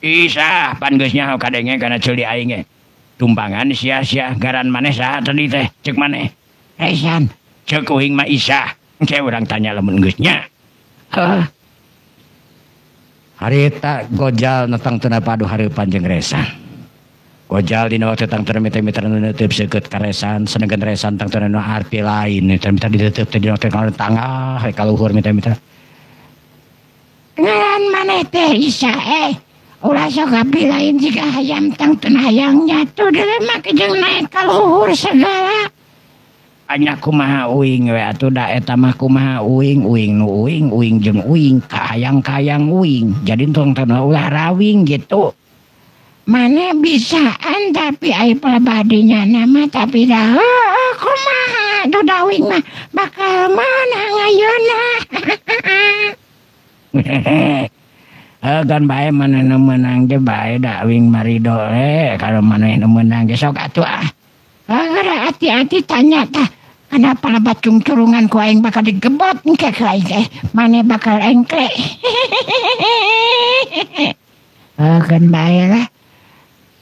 Isa pan geus nyaho kadenge kana ceuli aing ge. Tumpangan sia-sia ngaran maneh saha tadi teh? Ceuk maneh. Resan. Ceuk uing mah Isa. Engke urang tanya lamun geus nya. Heuh. Harita gojal netang teu padu hareupan jeung Resan. Gojal dina waktu tang teu mitra-mitra nu neuteub seukeut ka Resan, sanegan Resan tang teu nu arti lain. Mitra-mitra diteuteub teh dina waktu kana tangah ka luhur mitra-mitra. Ngaran maneh teh Isa ulah sok kapilain jika hayam tang teu hayang nyatu deuleu make jeung naek ka luhur segala. Anya kumaha uing we atuh da eta mah kumaha uing nu uing jeung uing kahayang-kahayang uing. Jadi tong teu ulah rawing gitu. Mane bisaan tapi ai pelebadinya nama tapi dah kumaha duda uing mah bakal meunang ayeuna. Kan bae manehna meunang ge bae da wing marido kalau manehna meunang ge sok atuh Gara hati-hati tanya tah kenapa lebat curungan ku aing bakal digebot engke ke aing teh maneh bakal engke. Kan bae lah.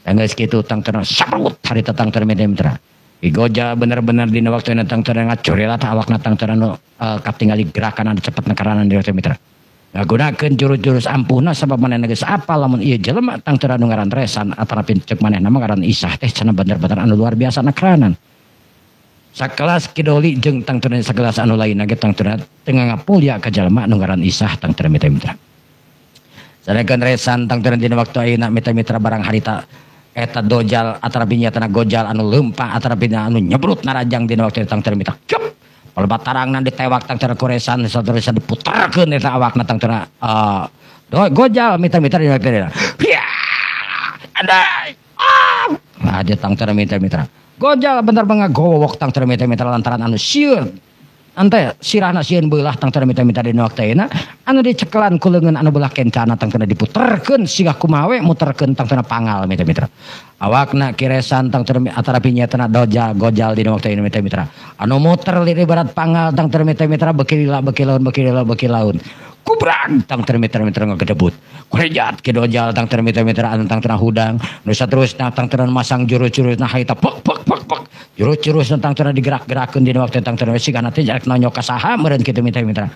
Tanggeus kitu tang teu sarut harita tang teu mitra. Igoja bener-bener dina waktuna tang teu ngacurela tah awakna tang teu katingali gerakan anu cepet nekaranan di mitra. Ngagunakeun jurus-jurus ampuhna sabab manehna geus apal lamun ieu jelema tang teu nu ngaran Resan atarapin ceuk manehna mah ngaran Isah teh cenah bener-bener anu luar biasa nekaranan. Sakelas kidoli jeung tang teu sakelas anu lainna ge tang teu ngapulya ka jalma anu ngaran Isah tang teu mitra. Sanegan Resan tang teu dina waktu ayeuna mitra barang harita eta dojal atarapin nyatana gojal anu leumpah atarapin anu nyebrut narajang dina waktu tang teu mitra. Palebat tarangna ditewak tang teu koresan saterusna diputarkeun eta awakna tang teu gojal mitra-mitra dina waktu ya ada dia tang teu mitra gojal bener ngagowok tang teu mitra lantaran anu sieun ante sirahna sieun beulah tang teu mitra dina waktu ayeuna anu dicekelan ku leungeun anu beulah kencana tang teu diputerkeun siga kumaha we muterkeun tang teu pangal mitra awakna kiresan tang teu atarapi nyatana gojal dina waktu ayeuna mitra anu muter liri barat pangal tang teu mitra beuki laun kubrang tang teu mitra ngagedebut kurejat ki dojal tang teu mitra anu tang teu hudang nu saterusna tang teu masang jurus-jurusna haita pek jurus-jurusna tang teu digerak-gerakeun dina waktu tang teu sigana teh jarek nonyok ka saha meureun kitu mitra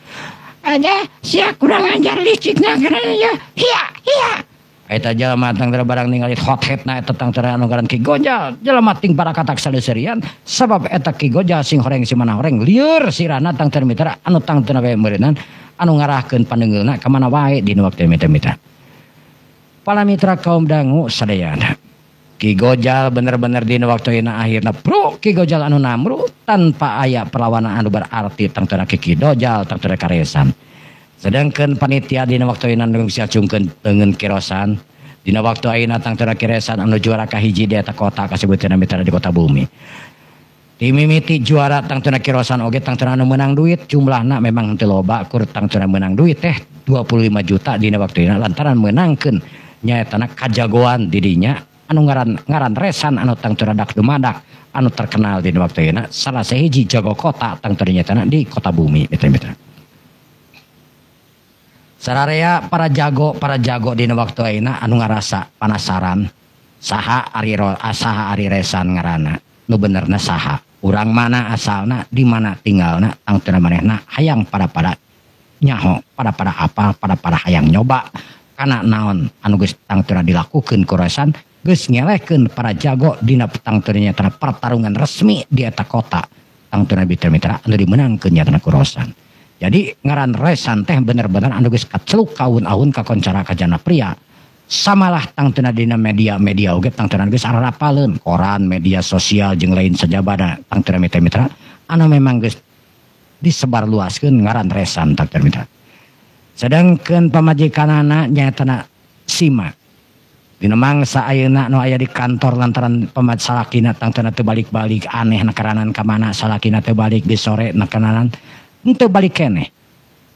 ada sia kurang ajar licikna kana ya hiya eta jalma tang teu barang ningali hot-hetna eta tang teu anu ngaran Ki Gojal jalma ting para katak saleuseurian sabab eta Ki Gojal sing horeng si mana horeng lieur sirahna tang teu mitra anu tang teu we meureunan anu ngarahkeun pandeungeulna ka mana wae dina waktu mitra para mitra kaum dangu sadayana Ki Gojal bener-bener dina waktu ayeuna akhirna bro Ki Gojal anu namru tanpa aya perlawanan anu berarti tang teu Ki Gojal tang teu karesan. Sedangkan panitia dina waktu ayeuna nu bisa cungkeun teungeun kirosan dina waktu ayeuna tang teu kiresan anu juara kahiji di eta kota kasebutna mitra di kota bumi. Ti mimiti juara tang teu kirosan oge tang teu anu meunang duit jumlahna memang teu loba kur tang teu meunang duit teh 25 juta dina waktu ayeuna lantaran meunangkeun nyaetana kajagoan di dinya anu ngaran Resan anu tang teu radak dumadak anu terkenal dina waktu ayeuna salah sahiji jago kota tang teu nyatana di kota bumi mitra. Sararea para jago dina waktu ayeuna anu ngarasa penasaran saha Ari Resan ngaranna nu benerna saha urang mana asalna di mana tinggalna tang teu manehna hayang pada nyaho pada apal pada hayang nyoba kana naon anu geus tang teu dilakukeun ku Resan geus ngelehkeun para jago dina tang teu nyatana pertarungan resmi di eta kota tang teu mitra anu dimenangkeun nyatana ku Resan. Jadi ngaran Resan teh bener-bener anu geus kaceluk kaun-aun kakoncara kajana pria. Samalah tang teu dina media oge tang teu geus arapaleun koran, media sosial jeung lain sajabana tang teu mitra anu memang geus disebar luaskeun ngaran Resan tang teu mitra. Sedangkeun pamajikanana nyaetana Sima. Dina mangsa ayeuna nu aya di kantor lantaran salakina tang teu balik-balik aneh nakaranan ka mana salakina teu balik geus sore nakaranan henteu balik keneh.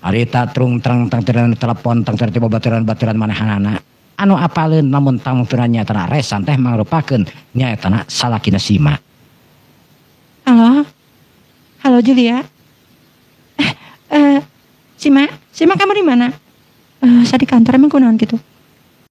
Harita trung terang tang teu telepon tang teu baturan manehanana anu apaleun namun tang teu nyatana Resan teh mangrupakeun nyaetana salakina Sima. Halo Julia. Sima kamu di mana? Saya di kantor emang kunaon gitu.